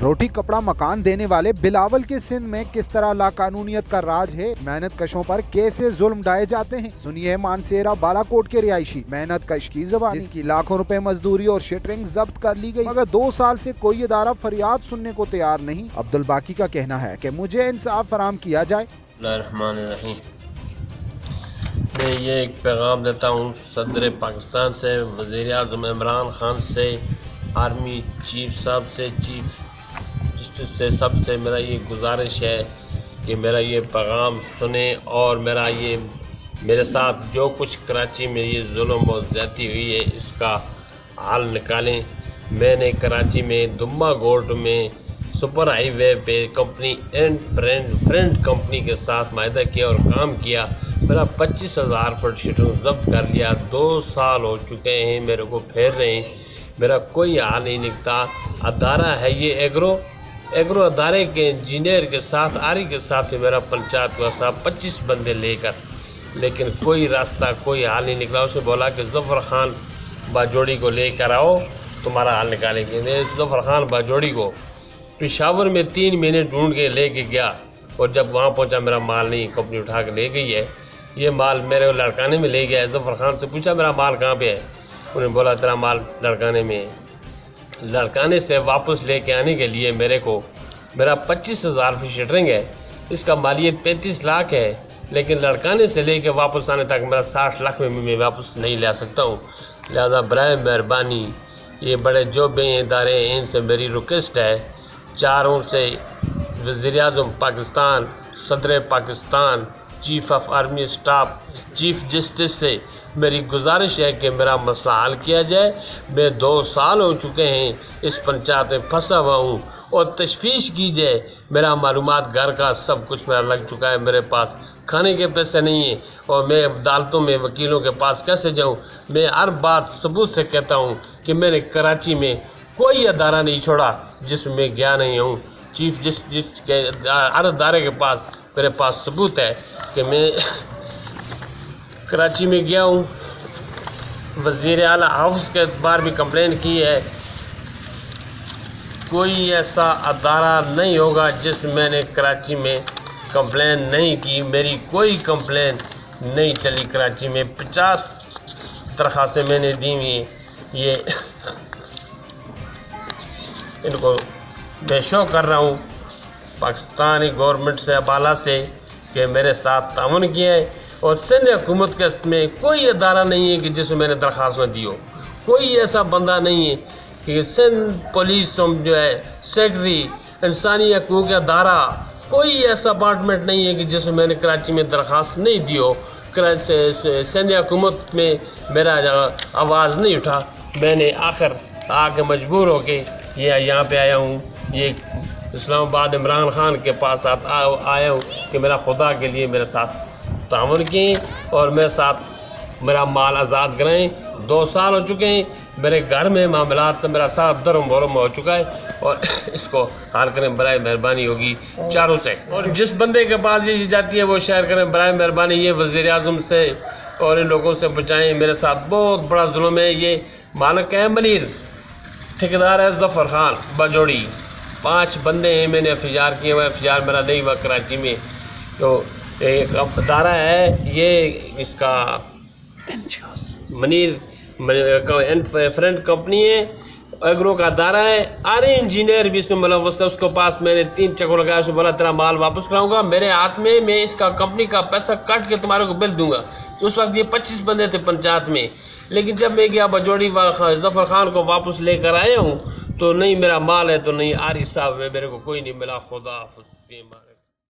روٹی کپڑا مکان دینے والے بلاول کے سندھ میں کس طرح لاقانونیت کا راج ہے، محنت کشوں پر کیسے ظلم ڈھائے جاتے ہیں، سنیے مانسیرا بالا کوٹ کے رہائشی محنت کش کی زبان، جس کی لاکھوں روپے مزدوری اور شٹرنگ ضبط کر لی گئی، مگر 2 سال سے کوئی ادارہ فریاد سننے کو تیار نہیں۔ عبدالباقی کا کہنا ہے کہ مجھے انصاف فراہم کیا جائے۔ بسم اللہ الرحمن الرحیم۔ میں یہ ایک پیغام دیتا ہوں صدر پاکستان سے، وزیر اعظم عمران خان سے، آرمی چیف صاحب سے، چیف جسٹس سے، سب سے میرا یہ گزارش ہے کہ میرا یہ پیغام سنیں اور میرے ساتھ جو کچھ کراچی میں یہ ظلم و زیادتی ہوئی ہے اس کا حل نکالیں۔ میں نے کراچی میں دمہ گورٹ میں سپر ہائی وے پہ کمپنی اینڈ فرینڈ کمپنی کے ساتھ معاہدہ کیا اور کام کیا، میرا 25,000 فٹ شٹر ضبط کر لیا۔ 2 سال ہو چکے ہیں، میرے کو پھیر رہے ہیں، میرا کوئی حال نہیں نکتا۔ ادارہ ہے یہ ایگرو ادارے کے انجینئر کے ساتھ، آری کے ساتھ ہی میرا پنچایت ہوا صاحب 25 بندے لے کر، لیکن کوئی راستہ کوئی حال نہیں نکلا۔ اسے بولا کہ ظفر خان باجوڑی کو لے کر آؤ، تمہارا حال نکالیں گے۔ میں ظفر خان باجوڑی کو پشاور میں 3 مہینے ڈھونڈ کے لے کے گیا، اور جب وہاں پہنچا میرا مال نہیں، کمپنی اٹھا کے لے گئی ہے۔ یہ مال میرے لڑکانے میں لے گیا ہے۔ ظفر خان سے پوچھا میرا مال کہاں پہ ہے، انہیں بولا تیرا مال لڑکانے میں ہے۔ لڑکانے سے واپس لے کے آنے کے لیے میرا 25,000 فٹ شٹرنگ ہے، اس کا مالیت 35 لاکھ ہے، لیکن لڑکانے سے لے کے واپس آنے تک میرا 60 لاکھ میں واپس نہیں لے سکتا ہوں۔ لہذا برائے مہربانی یہ بڑے جو بھی ادارے ہیں ان سے میری ریکویسٹ ہے، چاروں سے، وزیر اعظم پاکستان، صدر Pakistan, chief of army staff, chief justice سے میری گزارش ہے کہ میرا مسئلہ حل کیا جائے۔ میں 2 سال ہو چکے ہیں اس پنچایت میں پھنسا ہوا ہوں، اور تشویش کی جائے۔ میرا معلومات گھر کا سب کچھ میرا لگ چکا ہے، میرے پاس کھانے کے پیسے نہیں ہیں، اور میں عدالتوں میں وکیلوں کے پاس کیسے جاؤں؟ میں ہر بات ثبوت سے کہتا ہوں کہ میں نے کراچی میں کوئی ادارہ نہیں چھوڑا جس میں گیا نہیں ہوں۔ چیف جسٹس کے ہر ادارے کے پاس میرے پاس ثبوت ہے کہ میں کراچی میں گیا ہوں۔ وزیر اعلیٰ ہاؤس کے بار بھی کمپلین کی ہے۔ کوئی ایسا ادارہ نہیں ہوگا جس میں نے کراچی میں کمپلین نہیں کی۔ میری کوئی کمپلین نہیں چلی کراچی میں۔ 50 درخواستیں میں نے دی ہوئی ہیں۔ یہ ان کو میں شو کر رہا ہوں پاکستانی گورنمنٹ سے، بالا سے، کہ میرے ساتھ تعاون کیا ہے، اور سندھ حکومت کے میں کوئی ادارہ نہیں ہے کہ جس میں نے درخواست نہ دی ہو۔ کوئی ایسا بندہ نہیں ہے کہ سندھ پولیس جو ہے، سیکرٹری، انسانی حقوق ادارہ، کوئی ایسا اپارٹمنٹ نہیں ہے کہ جس میں نے کراچی میں درخواست نہیں دی ہو۔ سندھ حکومت میں میرا آواز نہیں اٹھا۔ میں نے آخر آ کے مجبور ہو کے یہاں پہ آیا ہوں، یہ اسلام آباد عمران خان کے پاس آیا ہوں کہ میرا خدا کے لیے میرے ساتھ تعاون کیں اور میرے ساتھ میرا مال آزاد کرائیں۔ 2 سال ہو چکے ہیں، میرے گھر میں معاملات میرا ساتھ درم برم ہو چکا ہے، اور اس کو حل کریں برائے مہربانی ہوگی چاروں سے۔ اور جس بندے کے پاس یہ جاتی ہے وہ شیئر کریں برائے مہربانی۔ یہ وزیر اعظم سے اور ان لوگوں سے بچائیں، میرے ساتھ بہت بڑا ظلم ہے۔ یہ مالک ہے منیر، ٹھیکیدار ہے ظفر خان باجوڑی، 5 بندے ہیں میں نے FIR کیے ہوئے۔ FIR میرا نہیں ہوا کراچی میں۔ تو ایک ادارہ ہے یہ، اس کا منیر فرینڈ کمپنی ہے، ایگرو کا ادارہ ہے، آرے انجینئر بھی اس میں ملوث ہے۔ اس کے پاس میں نے 3 چکر لگایا، اسے بولا تیرا مال واپس کراؤں گا میرے ہاتھ میں اس کا کمپنی کا پیسہ کٹ کے تمہارے کو بل دوں گا۔ تو اس وقت یہ 25 بندے تھے پنچایت میں، لیکن جب میں گیا باجوڑی ظفر خان کو واپس لے کر آیا ہوں تو نہیں میرا مال ہے، تو نہیں آری صاحب میں، میرے کو کوئی نہیں ملا۔ خدا حافظ۔